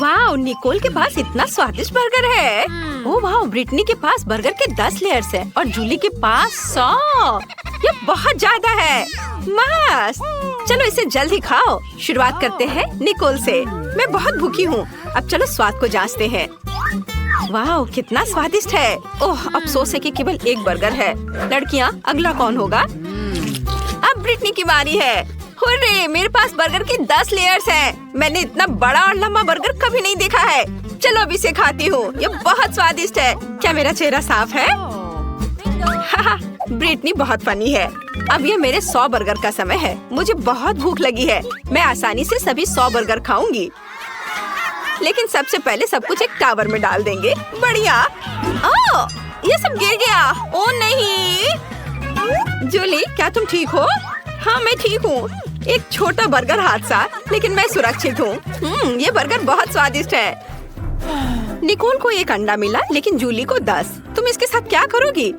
वाह, निकोल के पास इतना स्वादिष्ट बर्गर है। ओह वाह, ब्रिटनी के पास बर्गर के 10 लेयर्स है और जूली के पास 100। ये बहुत ज्यादा है। मस्त। चलो इसे जल्दी खाओ। शुरुआत करते हैं निकोल से। मैं बहुत भूखी हूँ। अब चलो स्वाद को जांचते हैं। वाह, कितना स्वादिष्ट है। ओह, अफसोस है कि केवल एक बर्गर है। लड़कियाँ, अगला कौन होगा? अब ब्रिटनी की बारी है। हुर्रे, मेरे पास बर्गर के 10 लेयर्स हैं। मैंने इतना बड़ा और लंबा बर्गर कभी नहीं देखा है। चलो अब इसे खाती हूँ। ये बहुत स्वादिष्ट है। क्या मेरा चेहरा साफ है? ब्रिटनी बहुत फनी है। अब ये मेरे 100 बर्गर का समय है। मुझे बहुत भूख लगी है। मैं आसानी से सभी 100 बर्गर खाऊंगी। लेकिन सबसे पहले सब कुछ एक टावर में डाल देंगे। बढ़िया। ओह, ये सब गिर गया। ओह नहीं। जूली, क्या तुम ठीक हो? हाँ, मैं ठीक हूँ। एक छोटा बर्गर हादसा, लेकिन मैं सुरक्षित हूँ। ये बर्गर बहुत स्वादिष्ट है। निकोल को एक अंडा मिला, लेकिन जूली को 10। तुम इसके साथ क्या करोगी?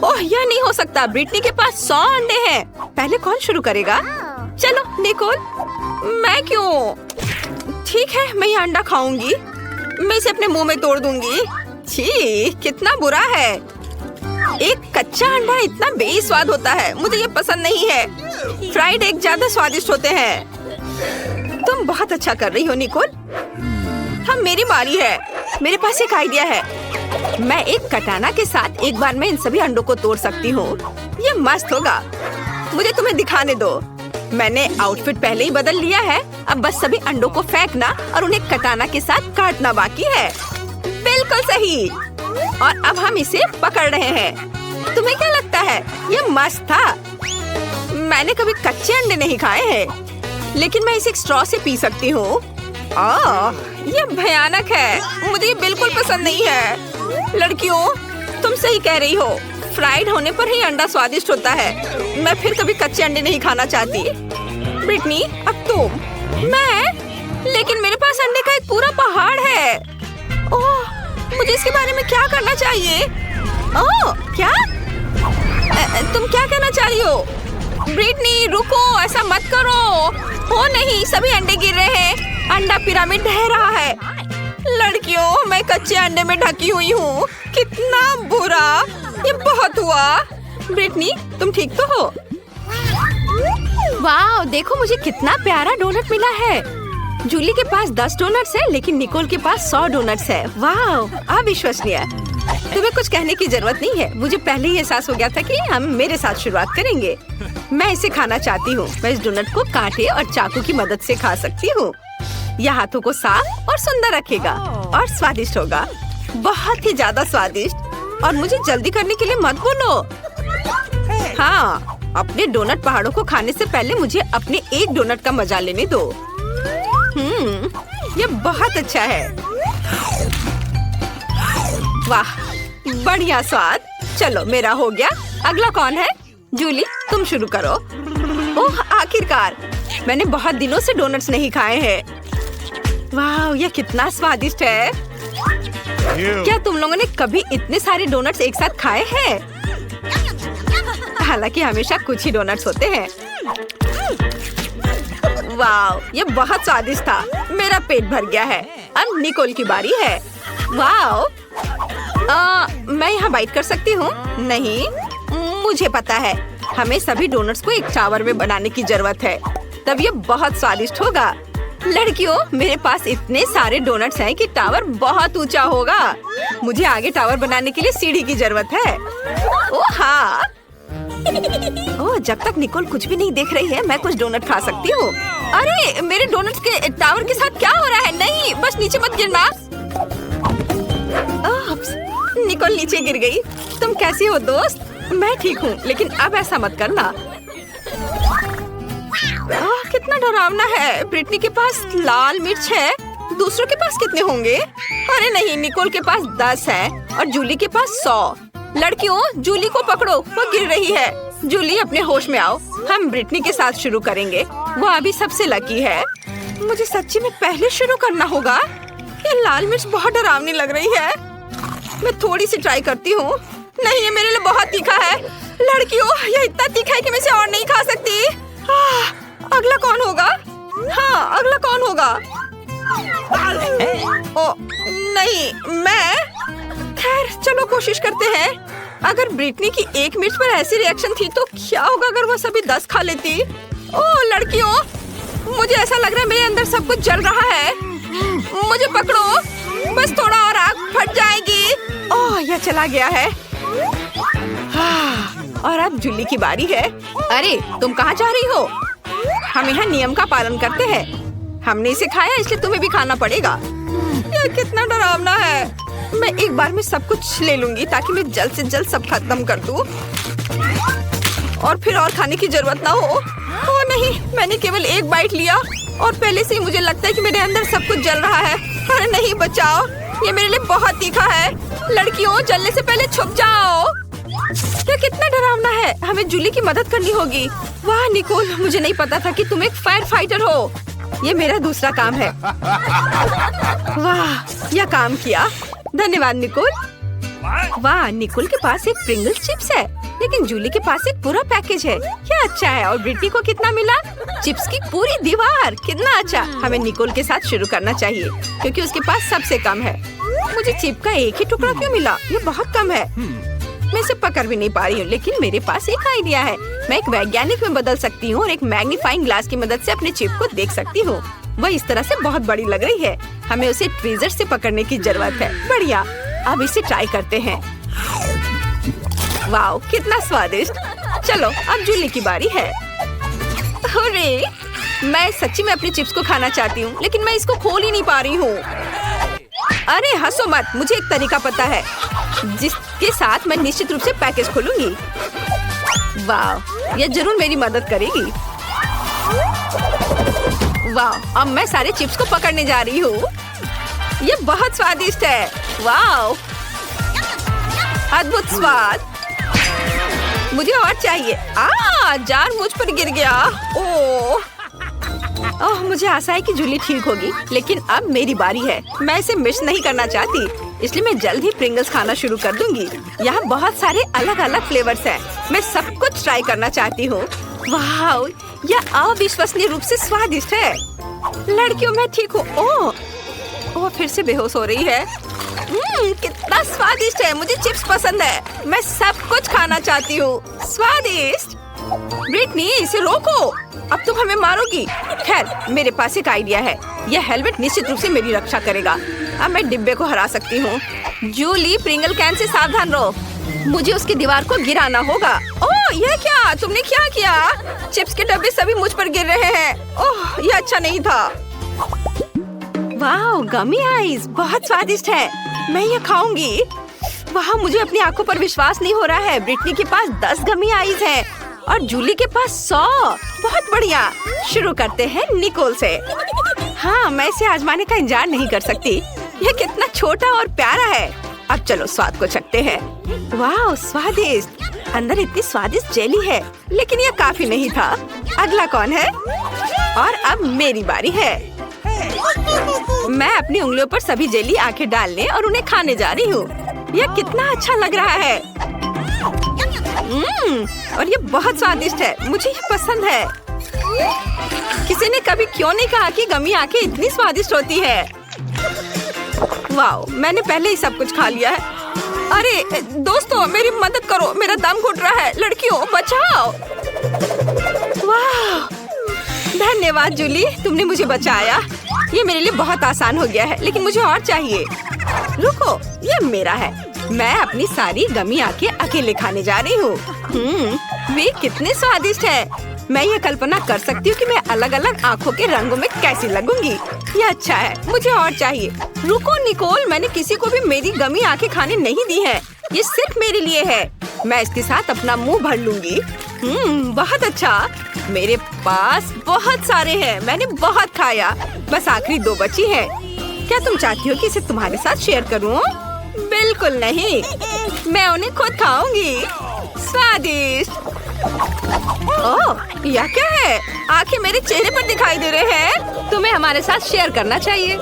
ओह, यह नहीं हो सकता। ब्रिटनी के पास 100 अंडे हैं। पहले कौन शुरू करेगा? चलो निकोल। मैं क्यों? ठीक है, मैं ये अंडा खाऊंगी। मैं इसे अपने मुंह में तोड़ दूंगी। छी, कितना बुरा है। एक कच्चा अंडा इतना बेस्वाद होता है। मुझे ये पसंद नहीं है। फ्राइड एग ज्यादा स्वादिष्ट होते हैं। तुम बहुत अच्छा कर रही हो निकोल। हाँ, मेरी बारी है। मेरे पास एक आइडिया है। मैं एक कटाना के साथ एक बार में इन सभी अंडों को तोड़ सकती हूँ। ये मस्त होगा। मुझे तुम्हें दिखाने दो। मैंने आउटफिट पहले ही बदल लिया है। अब बस सभी अंडों को फेंकना और उन्हें कटाना के साथ काटना बाकी है। बिल्कुल सही। और अब हम इसे पकड़ रहे हैं। तुम्हें क्या लगता है? ये मस्त था। मैंने कभी कच्चे अंडे नहीं खाए हैं, लेकिन मैं इसे एक स्ट्रॉ से पी सकती हूँ। ये भयानक है। मुझे ये बिल्कुल पसंद नहीं है। लड़कियों, तुम सही कह रही हो। फ्राइड होने पर ही अंडा स्वादिष्ट होता है। मैं फिर कभी कच्चे अंडे नहीं खाना चाहती। ब्रिटनी, अब तुम। मैं? लेकिन मेरे पास अंडे का एक पूरा पहाड़ है। ओह, मुझे इसके बारे में क्या करना चाहिए? ओह, क्या? तुम क्या कहना चाह रही हो? ब्रिटनी, रुको, ऐसा मत करो। हो नहीं, सभी अंडे गिर रहे हैं। अंडा पिरामिड ढह रहा है। लड़कियों, मैं कच्चे अंडे में ढकी हुई हूँ। कितना बुरा। ये बहुत हुआ। ब्रिटनी, तुम ठीक तो हो? वाह, देखो मुझे कितना प्यारा डोनट मिला है। जूली के पास 10 डोनट्स है, लेकिन निकोल के पास 100 डोनट्स है। वाह, अविश्वसनीय। तुम्हें कुछ कहने की जरूरत नहीं है। मुझे पहले ही एहसास हो गया था कि हम मेरे साथ शुरुआत करेंगे। मैं इसे खाना चाहती हूँ। मैं इस डोनट को कांटे और चाकू की मदद से खा सकती हूँ। यह हाथों को साफ और सुंदर रखेगा और स्वादिष्ट होगा। बहुत ही ज्यादा स्वादिष्ट। और मुझे जल्दी करने के लिए मत बोलो। हाँ, अपने डोनट पहाड़ों को खाने से पहले मुझे अपने एक डोनट का मजा लेने दो। ये बहुत अच्छा है। वाह, बढ़िया स्वाद। चलो, मेरा हो गया। अगला कौन है? जूली, तुम शुरू करो। ओह, आखिरकार। मैंने बहुत दिनों से डोनट्स नहीं खाए हैं। वाह, ये कितना स्वादिष्ट है। क्या तुम लोगों ने कभी इतने सारे डोनट्स एक साथ खाए हैं? हालांकि हमेशा कुछ ही डोनट्स होते हैं। वाह, ये बहुत स्वादिष्ट था। मेरा पेट भर गया है। अब निकोल की बारी है। वाह, मैं यहाँ बाइट कर सकती हूँ? नहीं, मुझे पता है। हमें सभी डोनट्स को एक टावर में बनाने की जरूरत है। तब ये बहुत स्वादिष्ट होगा। लड़कियों, मेरे पास इतने सारे डोनट्स हैं कि टावर बहुत ऊंचा होगा। मुझे आगे टावर बनाने के लिए सीढ़ी की जरूरत है। ओह हाँ। ओह, जब तक निकोल कुछ भी नहीं देख रही है, मैं कुछ डोनट खा सकती हूँ। अरे, मेरे डोनट्स के टावर के साथ क्या हो रहा है? नहीं, बस नीचे मत गिरना। निकोल नीचे गिर गई। तुम कैसी हो दोस्त? मैं ठीक हूँ, लेकिन अब ऐसा मत करना। कितना डरावना है। ब्रिटनी के पास लाल मिर्च है। दूसरों के पास कितने होंगे? अरे नहीं, निकोल के पास 10 है और जूली के पास 100। लड़कियों, जूली को पकड़ो, वो गिर रही है। जूली, अपने होश में आओ। हम ब्रिटनी के साथ शुरू करेंगे। वो अभी सबसे लकी है। मुझे सच्ची में पहले शुरू करना होगा। ये लाल मिर्च बहुत डरावनी लग रही है। मैं थोड़ी सी ट्राई करती हूँ। नहीं, ये मेरे लिए बहुत तीखा है। लड़कियों, ये इतना तीखा है कि मैं इसे और नहीं खा सकती। अगला कौन होगा? हाँ, अगला कौन होगा? ओ नहीं, मैं खैर चलो कोशिश करते हैं। अगर ब्रिटनी की 1 मिर्च पर ऐसी रिएक्शन थी तो क्या होगा अगर वो सभी 10 खा लेती। ओह लड़कियों, मुझे ऐसा लग रहा है मेरे अंदर सब कुछ जल रहा है। मुझे पकड़ो, बस थोड़ा और आग फट जाएगी। ओह यह चला गया है। और अब जूली की बारी है। अरे तुम कहाँ जा रही हो? हम यहाँ नियम का पालन करते हैं। हमने इसे खाया इसलिए तुम्हें भी खाना पड़ेगा। यह कितना डरावना है। मैं एक बार में सब कुछ ले लूंगी ताकि मैं जल्द से जल्द सब खत्म कर दूं और फिर और खाने की जरूरत ना हो। ओ नहीं, मैंने केवल 1 बाइट लिया और पहले से ही मुझे लगता है कि मेरे अंदर सब कुछ जल रहा है। अरे नहीं बचाओ, ये मेरे लिए बहुत तीखा है। लड़कियों जलने से पहले छुप जाओ। ये कितना डरावना है। हमें जूली की मदद करनी होगी। वाह निकोल, मुझे नहीं पता था कि तुम एक फायर फाइटर हो। ये मेरा दूसरा काम है। वाह यह काम किया, धन्यवाद निकोल। वाह निकोल के पास एक प्रिंगल्स चिप्स है, लेकिन जूली के पास एक पूरा पैकेज है। क्या अच्छा है। और ब्रिटनी को कितना मिला? चिप्स की पूरी दीवार। कितना अच्छा। हमें निकोल के साथ शुरू करना चाहिए क्योंकि उसके पास सबसे कम है। मुझे चिप का एक ही टुकड़ा क्यों मिला? ये बहुत कम है। मैं इसे पकड़ भी नहीं पा रही हूँ, लेकिन मेरे पास एक आइडिया है। मैं एक वैज्ञानिक में बदल सकती हूँ और एक मैग्नीफाइंग ग्लास की मदद से अपने चिप को देख सकती हूँ। वह इस तरह से बहुत बड़ी लग रही है। हमें उसे ट्वीजर से पकड़ने की जरूरत है। बढ़िया, अब इसे ट्राई करते हैं। वाओ कितना स्वादिष्ट। चलो अब जूली की बारी है। अरे मैं सच्ची में अपने चिप्स को खाना चाहती हूँ, लेकिन मैं इसको खोल ही नहीं पा रही हूँ। अरे हंसो मत, मुझे एक तरीका पता है जिसके साथ मैं निश्चित रूप से पैकेज खोलूंगी। वाह, यह जरूर मेरी मदद करेगी। वाह, अब मैं सारे चिप्स को पकड़ने जा रही हूँ। ये बहुत स्वादिष्ट है। वाह, अद्भुत स्वाद। मुझे और चाहिए। जार मुझ पर गिर गया। ओह मुझे आशा है कि जूली ठीक होगी, लेकिन अब मेरी बारी है। मैं इसे मिस नहीं करना चाहती, इसलिए मैं जल्द ही प्रिंगल्स खाना शुरू कर दूंगी। यहाँ बहुत सारे अलग अलग फ्लेवर्स हैं। मैं सब कुछ ट्राई करना चाहती हूँ। वाह, यह अविश्वसनीय रूप से स्वादिष्ट है। लड़कियों मैं ठीक हूँ। ओह फिर से बेहोश हो रही है। कितना स्वादिष्ट है। मुझे चिप्स पसंद है। मैं सब कुछ खाना चाहती हूँ। स्वादिष्ट। ब्रिटनी इसे रोको, अब तुम हमें मारोगी। खैर मेरे पास एक आइडिया है। यह हेलमेट निश्चित रूप से मेरी रक्षा करेगा। अब मैं डिब्बे को हरा सकती हूँ। जूली प्रिंगल कैन से सावधान रहो। मुझे उसकी दीवार को गिराना होगा। ओह यह क्या? तुमने क्या किया? चिप्स के डब्बे सभी मुझ पर गिर रहे हैं। ओह यह अच्छा नहीं था। वाह गमी आइस बहुत स्वादिष्ट है। मैं ये खाऊंगी। वाह मुझे अपनी आंखों पर विश्वास नहीं हो रहा है। ब्रिटनी के पास 10 गमी आइस हैं और जूली के पास 100। बहुत बढ़िया। शुरू करते हैं निकोल से। हाँ मैं इसे आजमाने का इंतजार नहीं कर सकती। यह कितना छोटा और प्यारा है। अब चलो स्वाद को चखते हैं। वाह स्वादिष्ट। अंदर इतनी स्वादिष्ट जेली है, लेकिन यह काफी नहीं था। अगला कौन है? और अब मेरी बारी है। मैं अपनी उंगलियों पर सभी जेली आंखें डालने और उन्हें खाने जा रही हूँ। यह कितना अच्छा लग रहा है। और ये बहुत स्वादिष्ट है। मुझे ये पसंद है। किसी ने कभी क्यों नहीं कहा कि गमी आंखें इतनी स्वादिष्ट होती है। वाह मैंने पहले ही सब कुछ खा लिया है। अरे दोस्तों मेरी मदद करो, मेरा दम घुट रहा है। लड़कियों बचाओ। वाह धन्यवाद जूली, तुमने मुझे बचाया। ये मेरे लिए बहुत आसान हो गया है, लेकिन मुझे और चाहिए। रुको, ये मेरा है। मैं अपनी सारी गमी आंखें अकेले खाने जा रही हूँ। वे कितने स्वादिष्ट हैं। मैं ये कल्पना कर सकती हूँ कि मैं अलग अलग आँखों के रंगों में कैसी लगूंगी। ये अच्छा है, मुझे और चाहिए। रुको निकोल, मैंने किसी को भी मेरी गमी आंखें खाने नहीं दी है। ये सिर्फ मेरे लिए है। मैं इसके साथ अपना मुंह भर लूंगी। बहुत अच्छा। मेरे पास बहुत सारे हैं। मैंने बहुत खाया। बस आखिरी 2 बची है। क्या तुम चाहती हो कि इसे तुम्हारे साथ शेयर करूं? बिल्कुल नहीं, मैं उन्हें खुद खाऊंगी। स्वादिष्ट। ओह यह क्या है? आंखें मेरे चेहरे पर दिखाई दे रहे हैं। तुम्हें हमारे साथ शेयर करना चाहिए।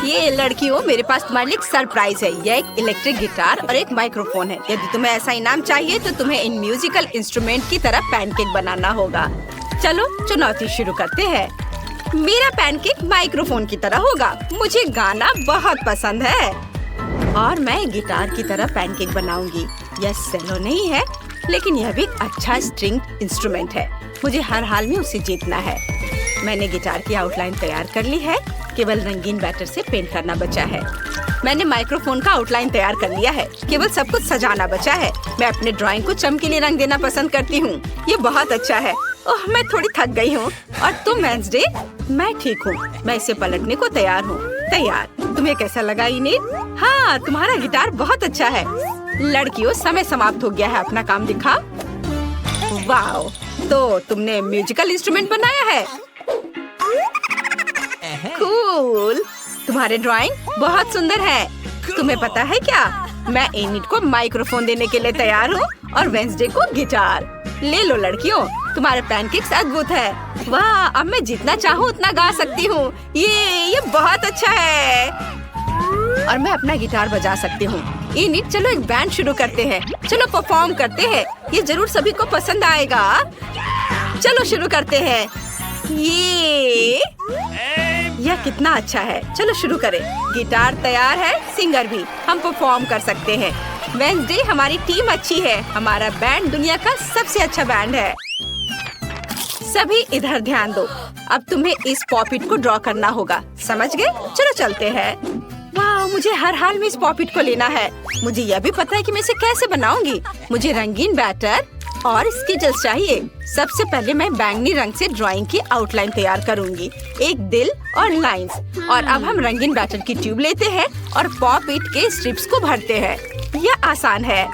ये लड़कियों, मेरे पास तुम्हारे लिए एक सरप्राइज है। यह एक इलेक्ट्रिक गिटार और एक माइक्रोफोन है। यदि तुम्हें ऐसा इनाम चाहिए तो तुम्हें इन म्यूजिकल इंस्ट्रूमेंट की तरह पैनकेक बनाना होगा। चलो चुनौती शुरू करते हैं। मेरा पैनकेक माइक्रोफोन की तरह होगा। मुझे गाना बहुत पसंद है और मैं गिटार की तरह पैनकेक बनाऊंगी। यह सेलो नहीं है, लेकिन यह भी एक अच्छा स्ट्रिंग इंस्ट्रूमेंट है। मुझे हर हाल में उसे जीतना है। मैंने गिटार की आउटलाइन तैयार कर ली है, केवल रंगीन बैटर से पेंट करना बचा है। मैंने माइक्रोफोन का आउटलाइन तैयार कर लिया है, केवल सब कुछ सजाना बचा है। मैं अपने ड्राइंग को चमकीले रंग देना पसंद करती हूँ। ये बहुत अच्छा है। ओह, मैं थोड़ी थक गई हूँ। और तुम वेडनेसडे? मैं ठीक हूँ। मैं इसे पलटने को तैयार हूँ। तैयार। तुम्हें कैसा लगा इनिट? हाँ, तुम्हारा गिटार बहुत अच्छा है। लड़कियों, समय समाप्त हो गया है। अपना काम दिखा। वाह, तो तुमने म्यूजिकल इंस्ट्रूमेंट बनाया है। कूल। तुम्हारे ड्राइंग बहुत सुंदर है। तुम्हें पता है क्या, मैं इनिट को माइक्रोफोन देने के लिए तैयार हूँ और वेडनेसडे को गिटार। ले लो लड़कियों, तुम्हारे पैनकेक्स अद्भुत है। वाह, अब मैं जितना चाहूँ उतना गा सकती हूँ। ये बहुत अच्छा है। और मैं अपना गिटार बजा सकती हूँ। इनिट, चलो एक बैंड शुरू करते हैं। चलो परफॉर्म करते हैं। ये जरूर सभी को पसंद आएगा। चलो शुरू करते हैं। यह कितना अच्छा है। चलो शुरू करें। गिटार तैयार है, सिंगर भी। हम परफॉर्म कर सकते हैं। वेडनेसडे, हमारी टीम अच्छी है। हमारा बैंड दुनिया का सबसे अच्छा बैंड है। सभी इधर ध्यान दो। अब तुम्हें इस पॉपिट को ड्रॉ करना होगा। समझ गए? चलो चलते हैं। वाह, मुझे हर हाल में इस पॉपिट को लेना है। मुझे यह भी पता है कि मैं इसे कैसे बनाऊंगी। मुझे रंगीन बैटर और स्केचेस चाहिए। सबसे पहले मैं बैंगनी रंग से ड्राइंग की आउटलाइन तैयार करूंगी, एक दिल और लाइंस। और अब हम रंगीन बैटर की ट्यूब लेते हैं और पॉपिट के स्ट्रिप्स को भरते हैं। यह आसान है।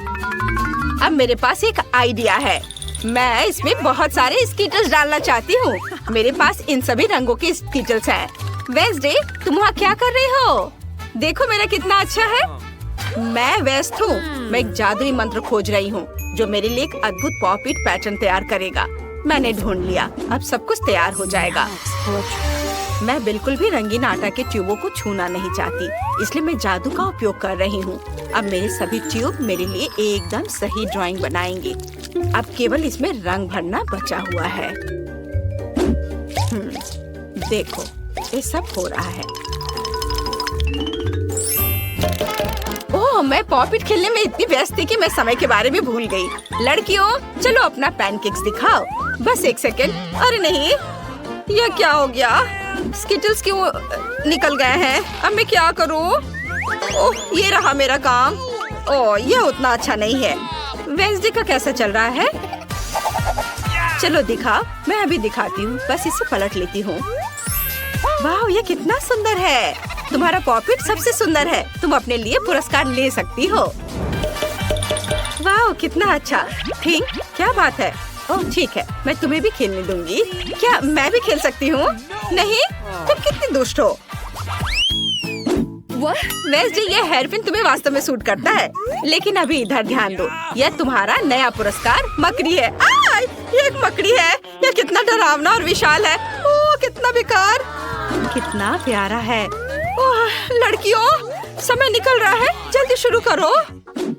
अब मेरे पास एक आइडिया है। मैं इसमें बहुत सारे स्कीटर्स डालना चाहती हूँ। मेरे पास इन सभी रंगों के स्कीटर्स हैं। वेडनेसडे, तुम वहाँ क्या कर रही हो? देखो मेरा कितना अच्छा है। मैं व्यस्त हूँ। मैं एक जादुई मंत्र खोज रही हूँ जो मेरे लिए एक अद्भुत पॉपिट पैटर्न तैयार करेगा। मैंने ढूंढ लिया। अब सब कुछ तैयार हो जाएगा। मैं बिल्कुल भी रंगीन आटा के ट्यूबों को छूना नहीं चाहती, इसलिए मैं जादू का उपयोग कर रही हूँ। अब मेरे सभी ट्यूब मेरे लिए एकदम सही ड्राइंग बनाएंगे। अब केवल इसमें रंग भरना बचा हुआ है। देखो, ये सब हो रहा है। ओह, मैं पॉपिट खेलने में इतनी व्यस्त थी कि मैं समय के बारे में भूल गई। लड़कियों, चलो अपना पैनकेक्स दिखाओ। बस एक सेकेंड। अरे नहीं, यह क्या हो गया? स्किटल्स क्यों निकल गए हैं? अब मैं क्या करूं? ओह, ये रहा मेरा काम। ओह, यह उतना अच्छा नहीं है। वेडनेसडे का कैसा चल रहा है? चलो दिखा। मैं अभी दिखाती हूँ। बस इसे पलट लेती हूँ। वाह, ये कितना सुंदर है। तुम्हारा पॉपिट सबसे सुंदर है। तुम अपने लिए पुरस्कार ले सकती हो। वाह, कितना अच्छा। ठीक, क्या बात है? ओह ठीक है, मैं तुम्हें भी खेलने दूंगी। क्या मैं भी खेल सकती हूँ? नहीं, तुम कितनी दुष्ट हो। वेडनेसडे, ये हेयरपिन तुम्हें वास्तव में सूट करता है। लेकिन अभी इधर ध्यान दो। यह तुम्हारा नया पुरस्कार मकड़ी है। ये एक मकड़ी है। यह कितना डरावना और विशाल है। ओह, कितना बेकार। कितना प्यारा है। ओह, लड़कियों, समय निकल रहा है। जल्दी शुरू करो।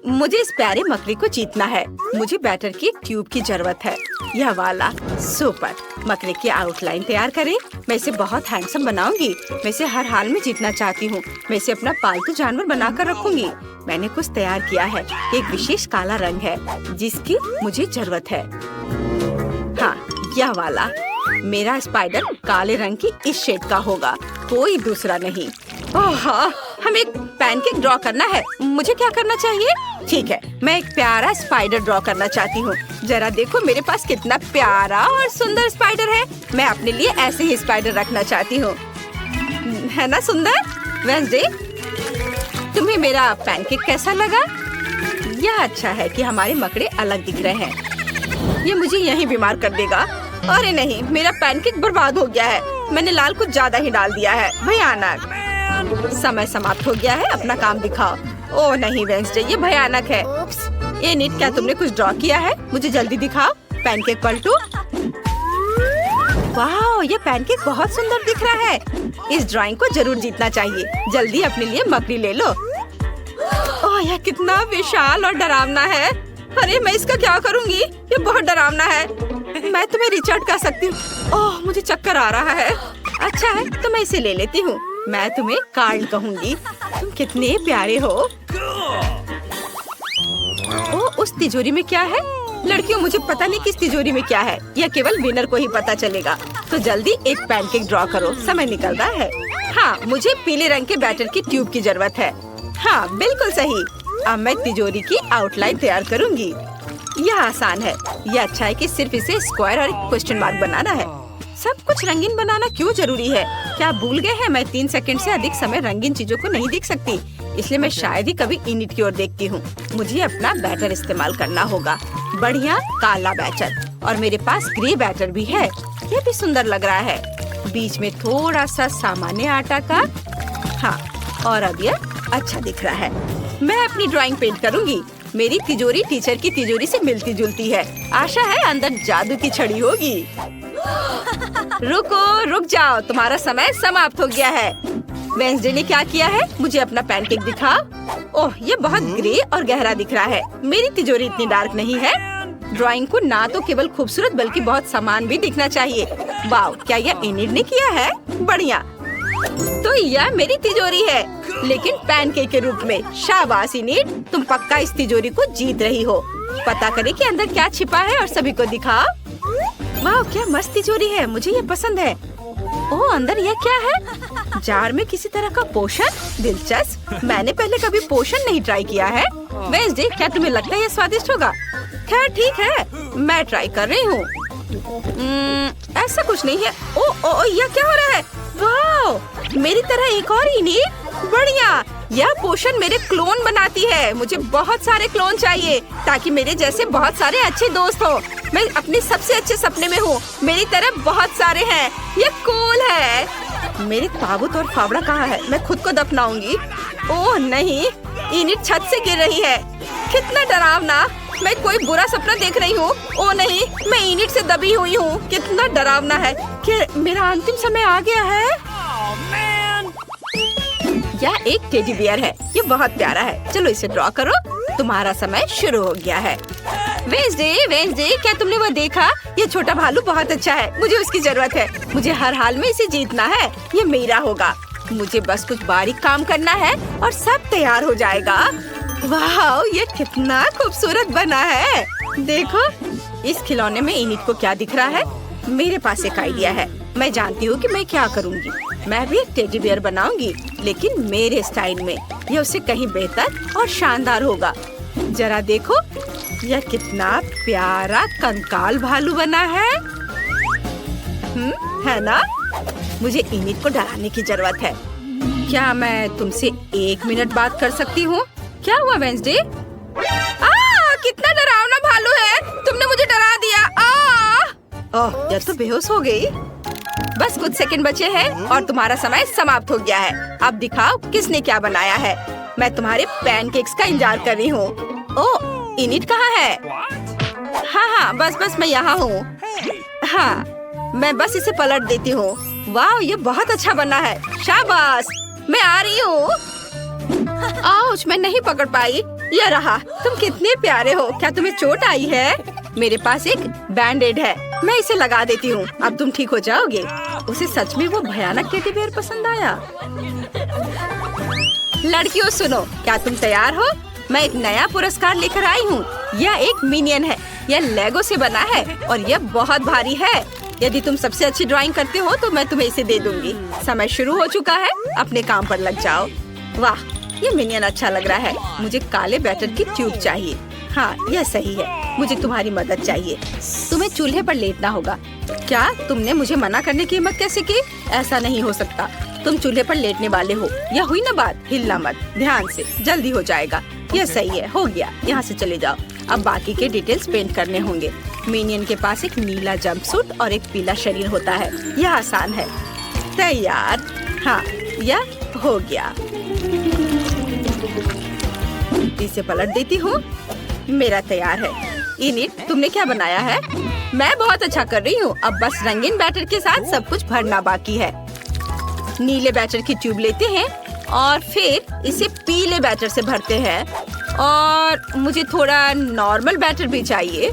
मुझे इस प्यारे मकड़ी को जीतना है। मुझे बैटर की एक ट्यूब की जरूरत है। यह वाला। सुपर। मकड़ी की आउटलाइन तैयार करें। मैं इसे बहुत हैंडसम बनाऊंगी। मैं इसे हर हाल में जीतना चाहती हूँ। मैं इसे अपना पालतू जानवर बनाकर रखूंगी। मैंने कुछ तैयार किया है। एक विशेष काला रंग है जिसकी मुझे जरूरत है। हाँ, यह वाला। मेरा स्पाइडर काले रंग की इस शेड का होगा, कोई दूसरा नहीं। ओह, हमें एक पैनकेक ड्रॉ करना है। मुझे क्या करना चाहिए? ठीक है, मैं एक प्यारा स्पाइडर ड्रॉ करना चाहती हूँ। जरा देखो मेरे पास कितना प्यारा और सुंदर स्पाइडर है। मैं अपने लिए ऐसे ही स्पाइडर रखना चाहती हूँ। है ना सुंदर? वेडनेसडे, तुम्हें मेरा पैनकेक कैसा लगा? यह अच्छा है कि हमारे मकड़े अलग दिख रहे हैं। ये मुझे यहीं बीमार कर देगा। अरे नहीं, मेरा पैनकेक बर्बाद हो गया है। मैंने लाल कुछ ज्यादा ही डाल दिया है। भयानक। समय समाप्त हो गया है। अपना काम दिखाओ। ओह नहीं वेडनेसडे, ये भयानक है। ये नीट, क्या तुमने कुछ ड्रॉ किया है? मुझे जल्दी दिखाओ। पैनकेक पलटो। वाह, ये पैनकेक बहुत सुंदर दिख रहा है। इस ड्राइंग को जरूर जीतना चाहिए। जल्दी अपने लिए मकड़ी ले लो। ओह, यह कितना विशाल और डरावना है। अरे मैं इसका क्या करूंगी? ये बहुत डरावना है। मैं तुम्हें रिचर्ड कह सकती हूँ। ओह, मुझे चक्कर आ रहा है। अच्छा है तो मैं इसे ले लेती हूँ। मैं तुम्हें कार्ल कहूँगी। तुम कितने प्यारे हो। ओ, उस तिजोरी में क्या है? लड़कियों, मुझे पता नहीं किस तिजोरी में क्या है। यह केवल विनर को ही पता चलेगा। तो जल्दी एक पैनकेक ड्रॉ करो, समय निकल रहा है। हाँ, मुझे पीले रंग के बैटर की ट्यूब की जरूरत है। हाँ, बिल्कुल सही। अब मैं तिजोरी की आउटलाइन तैयार करूँगी। यह आसान है। यह अच्छा है कि सिर्फ इसे स्क्वायर और एक क्वेश्चन मार्क बनाना है। सब कुछ रंगीन बनाना क्यों जरूरी है? क्या भूल गए हैं मैं 3 सेकंड से अधिक समय रंगीन चीजों को नहीं देख सकती, इसलिए मैं शायद ही कभी इनिट की ओर देखती हूँ। मुझे अपना बैटर इस्तेमाल करना होगा। बढ़िया काला बैटर, और मेरे पास ग्रे बैटर भी है। ये भी सुंदर लग रहा है। बीच में थोड़ा सा सामान्य आटा का। हाँ, और अब यह अच्छा दिख रहा है। मैं अपनी ड्राइंग पेंट करूँगी। मेरी तिजोरी टीचर की तिजोरी से मिलती जुलती है। आशा है अंदर जादू की छड़ी होगी। रुक जाओ, तुम्हारा समय समाप्त हो गया है। वेंसडे ने क्या किया है? मुझे अपना पैनकेक दिखा। ओह, ये बहुत ग्रे और गहरा दिख रहा है। मेरी तिजोरी इतनी डार्क नहीं है। ड्राइंग को ना तो केवल खूबसूरत बल्कि बहुत समान भी दिखना चाहिए। वाह, क्या यह इनिट ने किया है? बढ़िया। तो यह मेरी तिजोरी है, लेकिन पैनकेक के रूप में। शाबाश इनिट, तुम पक्का इस तिजोरी को जीत रही हो। पता करें कि अंदर क्या छिपा है और सभी को दिखाओ। वाह, क्या मस्त तिजोरी है। मुझे ये पसंद है। ओह, अंदर यह क्या है? जार में किसी तरह का पोषण। दिलचस्प। मैंने पहले कभी पोषण नहीं ट्राई किया है। वेंसडे, क्या तुम्हें लगता है ये स्वादिष्ट होगा? खैर ठीक है, मैं ट्राई कर रही हूँ। ऐसा कुछ नहीं है। ओ, यह क्या हो रहा है? वाह, मेरी तरह एक और इनिट। बढ़िया, यह पोषण मेरे क्लोन बनाती है। मुझे बहुत सारे क्लोन चाहिए ताकि मेरे जैसे बहुत सारे अच्छे दोस्त हो। मैं अपने सबसे अच्छे सपने में हूँ। मेरी तरह बहुत सारे हैं। ये कूल है। मेरी ताबूत और फावड़ा कहाँ है? मैं खुद को दफनाऊंगी। ओह नहीं, इनिट छत से गिर रही है। कितना डरावना। मैं कोई बुरा सपना देख रही हूँ। ओह नहीं, मैं इनिट से दबी हुई हूँ। कितना डरावना है। क्या मेरा अंतिम समय आ गया है? यह एक टेडी बियर है। ये बहुत प्यारा है। चलो इसे ड्रॉ करो। तुम्हारा समय शुरू हो गया है। वेंसडे, क्या तुमने वो देखा? ये छोटा भालू बहुत अच्छा है। मुझे उसकी जरूरत है। मुझे हर हाल में इसे जीतना है। ये मेरा होगा। मुझे बस कुछ बारीक काम करना है और सब तैयार हो जाएगा। वाह, ये कितना खूबसूरत बना है। देखो, इस खिलौने में इनिट को क्या दिख रहा है? मेरे पास एक आइडिया है। मैं जानती हूँ कि मैं क्या करूँगी। मैं भी एक टेडी बियर बनाऊंगी, लेकिन मेरे स्टाइल में। यह उससे कहीं बेहतर और शानदार होगा। जरा देखो, यह कितना प्यारा कंकाल भालू बना है। है ना? मुझे इनिट को डराने की जरूरत है। क्या मैं तुमसे 1 मिनट बात कर सकती हूँ? क्या हुआ वेंसडे? कितना डरावना भालू है। तुमने मुझे डरा दिया। ओह, यह तो बेहोश हो गई। बस कुछ सेकंड बचे हैं और तुम्हारा समय समाप्त हो गया है। अब दिखाओ किसने क्या बनाया है। मैं तुम्हारे पैनकेक्स का इंतजार कर रही हूँ। ओह, इनिट कहाँ है? हाँ, बस मैं यहाँ हूँ। हाँ, मैं बस इसे पलट देती हूँ। वाह, ये बहुत अच्छा बना है। शाबाश, मैं आ रही हूँ। आउच, मैं नहीं पकड़ पाई। यह रहा। तुम कितने प्यारे हो। क्या तुम्हें चोट आई है? मेरे पास एक बैंडेड है। मैं इसे लगा देती हूँ। अब तुम ठीक हो जाओगे। उसे सच में वो भयानक टेडी बियर पसंद आया। लड़कियों सुनो, क्या तुम तैयार हो? मैं एक नया पुरस्कार लेकर आई हूँ। यह एक मिनियन है। यह लेगो से बना है और यह बहुत भारी है। यदि तुम सबसे अच्छी ड्राइंग करते हो तो मैं तुम्हें इसे दे दूंगी। समय शुरू हो चुका है। अपने काम पर लग जाओ। वाह, ये मिनियन अच्छा लग रहा है। मुझे काले बैटर की ट्यूब चाहिए। हाँ, यह सही है। मुझे तुम्हारी मदद चाहिए। तुम्हें चूल्हे पर लेटना होगा। क्या तुमने मुझे मना करने की हिम्मत कैसे की? ऐसा नहीं हो सकता। तुम चूल्हे पर लेटने वाले हो। यह हुई ना बात? हिलना मत। ध्यान से, जल्दी हो जाएगा। यह सही है। हो गया। यहाँ से चले जाओ। अब बाकी के डिटेल्स पेंट करने होंगे। मिनियन के पास एक नीला जंपसूट और एक पीला शरीर होता है। यह आसान है। तैयार। हाँ, यह हो गया। इसे पलट देती हूँ। मेरा तैयार है। इनिट, तुमने क्या बनाया है? मैं बहुत अच्छा कर रही हूँ। अब बस रंगीन बैटर के साथ सब कुछ भरना बाकी है। नीले बैटर की ट्यूब लेते हैं और फिर इसे पीले बैटर से भरते हैं। और मुझे थोड़ा नॉर्मल बैटर भी चाहिए।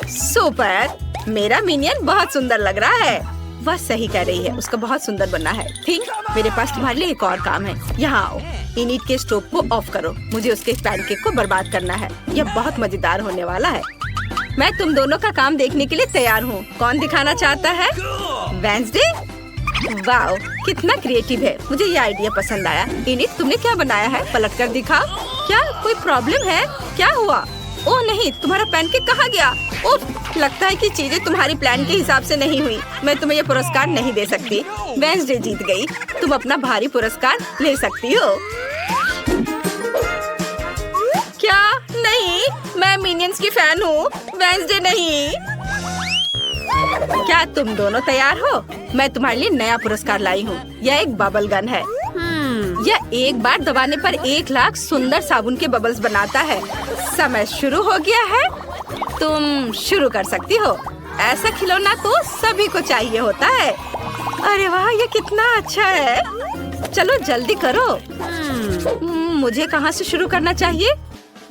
सुपर, मेरा मिनियन बहुत सुंदर लग रहा है। वह सही कह रही है, उसका बहुत सुंदर बनना है। थिंक, मेरे पास तुम्हारे लिए एक और काम है। यहाँ आओ, इनिट के स्टोव को ऑफ करो। मुझे उसके पैनकेक को बर्बाद करना है। यह बहुत मजेदार होने वाला है। मैं तुम दोनों का काम देखने के लिए तैयार हूँ। कौन दिखाना चाहता है? वेंसडे? वाओ, कितना क्रिएटिव है। मुझे ये आइडिया पसंद आया। इनिट, तुमने क्या बनाया है? पलट कर दिखाओ। क्या कोई प्रॉब्लम है? क्या हुआ? ओह नहीं, तुम्हारा पैनकेक कहाँ गया? उफ, लगता है कि चीजें तुम्हारी प्लान के हिसाब से नहीं हुई। मैं तुम्हें ये पुरस्कार नहीं दे सकती। वेंसडे जीत गई। तुम अपना भारी पुरस्कार ले सकती हो। क्या? नहीं, मैं मिनियंस की फैन हूँ, वेंसडे नहीं। क्या तुम दोनों तैयार हो? मैं तुम्हारे लिए नया पुरस्कार लाई हूँ। यह एक बबल गन है। यह एक बार दबाने पर 1 लाख सुंदर साबुन के बबल्स बनाता है। समय शुरू हो गया है। तुम शुरू कर सकती हो। ऐसा खिलौना तो सभी को चाहिए होता है। अरे वाह, ये कितना अच्छा है। चलो जल्दी करो। मुझे कहाँ से शुरू करना चाहिए?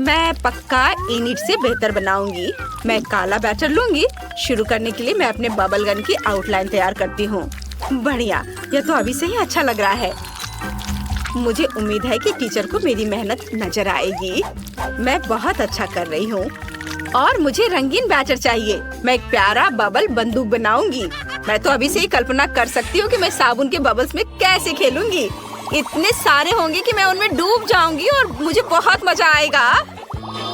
मैं पक्का इनिट से बेहतर बनाऊंगी। मैं काला बैटर लूंगी। शुरू करने के लिए मैं अपने बबल गन की आउटलाइन तैयार करती हूँ। बढ़िया, यह तो अभी से ही अच्छा लग रहा है। मुझे उम्मीद है कि टीचर को मेरी मेहनत नजर आएगी। मैं बहुत अच्छा कर रही हूँ। और मुझे रंगीन बैटर चाहिए। मैं एक प्यारा बबल बंदूक बनाऊंगी। मैं तो अभी से ही कल्पना कर सकती हूँ कि मैं साबुन के बबल्स में कैसे खेलूंगी। इतने सारे होंगे कि मैं उनमें डूब जाऊंगी और मुझे बहुत मजा आएगा।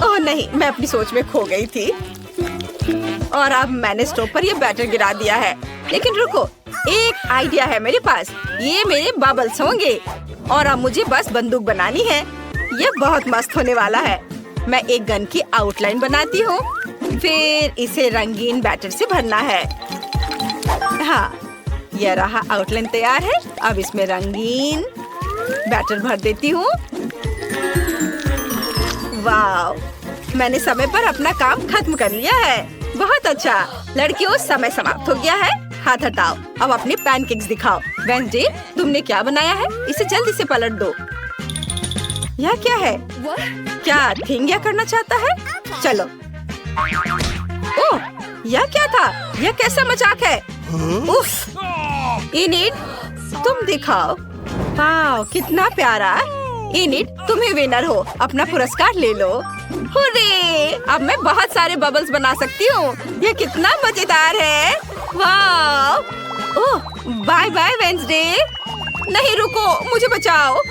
ओह नहीं, मैं अपनी सोच में खो गई थी। और अब मैंने स्टोव पर ये बैटर गिरा दिया है। लेकिन रुको, एक आइडिया है मेरे पास। ये मेरे बबल्स होंगे और अब मुझे बस बंदूक बनानी है। ये बहुत मस्त होने वाला है। मैं एक गन की आउटलाइन बनाती हूँ, फिर इसे रंगीन बैटर से भरना है। हाँ, यह रहा, आउटलाइन तैयार है। अब इसमें रंगीन बैटर भर देती हूँ। वाव, मैंने समय पर अपना काम खत्म कर लिया है। बहुत अच्छा। लड़कियों, समय समाप्त हो गया है। हाथ हटाओ। अब अपने पैनकेक्स दिखाओ। वेंसडे, तुमने क्या बनाया है? इसे जल्दी से पलट दो। यह क्या है? क्या थिंग करना चाहता है? चलो। ओह, यह क्या था? यह कैसा मजाक है? उफ। इनिट, तुम दिखाओ। वाह, कितना प्यारा। इनिट, तुम ही विनर हो। अपना पुरस्कार ले लो। हुर्रे! अब मैं बहुत सारे बबल्स बना सकती हूँ। यह कितना मजेदार है। वाह! ओह, बाय बाय वेंसडे। नहीं रुको, मुझे बचाओ।